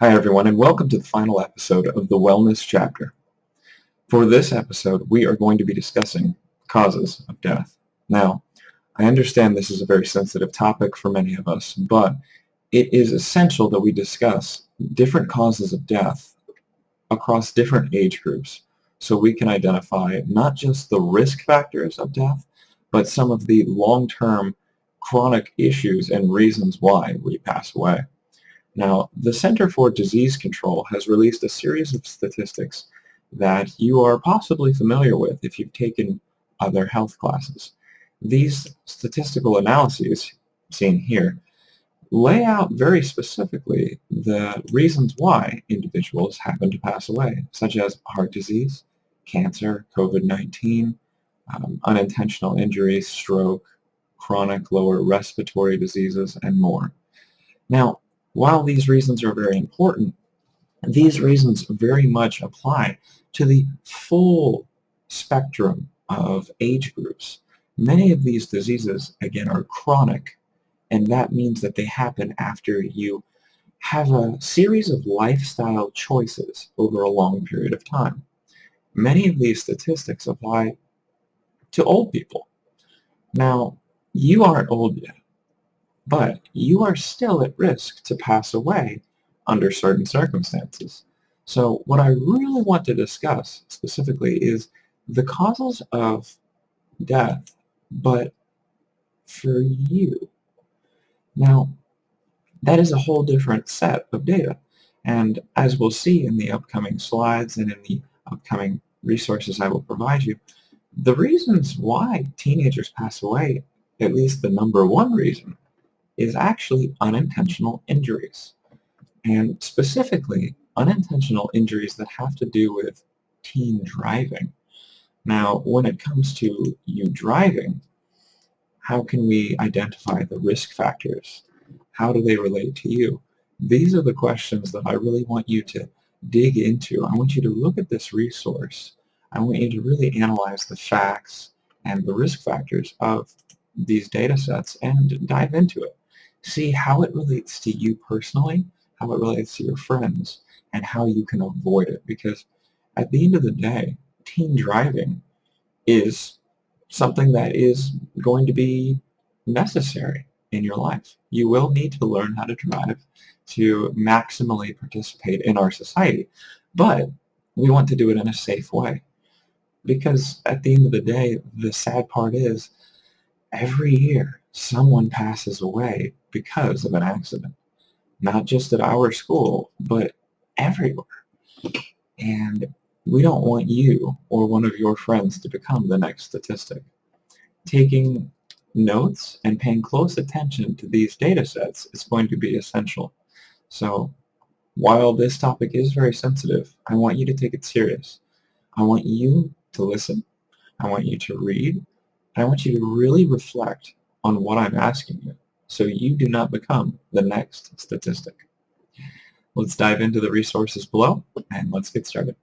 Hi everyone, and welcome to the final episode of the Wellness Chapter. For this episode, we are going to be discussing causes of death. Now, I understand this is a very sensitive topic for many of us, but it is essential that we discuss different causes of death across different age groups so we can identify not just the risk factors of death, but some of the long-term chronic issues and reasons why we pass away. Now, the Center for Disease Control has released a series of statistics that you are possibly familiar with if you've taken other health classes. These statistical analyses, seen here, lay out very specifically the reasons why individuals happen to pass away, such as heart disease, cancer, COVID-19, unintentional injuries, stroke, chronic lower respiratory diseases, and more. Now, while these reasons are very important, these reasons very much apply to the full spectrum of age groups. Many of these diseases, again, are chronic, and that means that they happen after you have a series of lifestyle choices over a long period of time. Many of these statistics apply to old people. Now, you aren't old yet, but you are still at risk to pass away under certain circumstances. So what I really want to discuss specifically is the causes of death, but for you. Now, that is a whole different set of data. And as we'll see in the upcoming slides and in the upcoming resources I will provide you, the reasons why teenagers pass away, at least the number one reason, is actually unintentional injuries, and specifically unintentional injuries that have to do with teen driving. Now, when it comes to you driving, how can we identify the risk factors? How do they relate to you? These are the questions that I really want you to dig into. I want you to look at this resource. I want you to really analyze the facts and the risk factors of these data sets and dive into it. See how it relates to you personally, how it relates to your friends, and how you can avoid it. Because at the end of the day, teen driving is something that is going to be necessary in your life. You will need to learn how to drive to maximally participate in our society, but we want to do it in a safe way. Because at the end of the day, the sad part is every year someone passes away because of an accident, not just at our school, but everywhere. And we don't want you or one of your friends to become the next statistic. Taking notes and paying close attention to these data sets is going to be essential. So while this topic is very sensitive, I want you to take it serious. I want you to listen. I want you to read. And I want you to really reflect on what I'm asking you so you do not become the next statistic. Let's dive into the resources below and let's get started.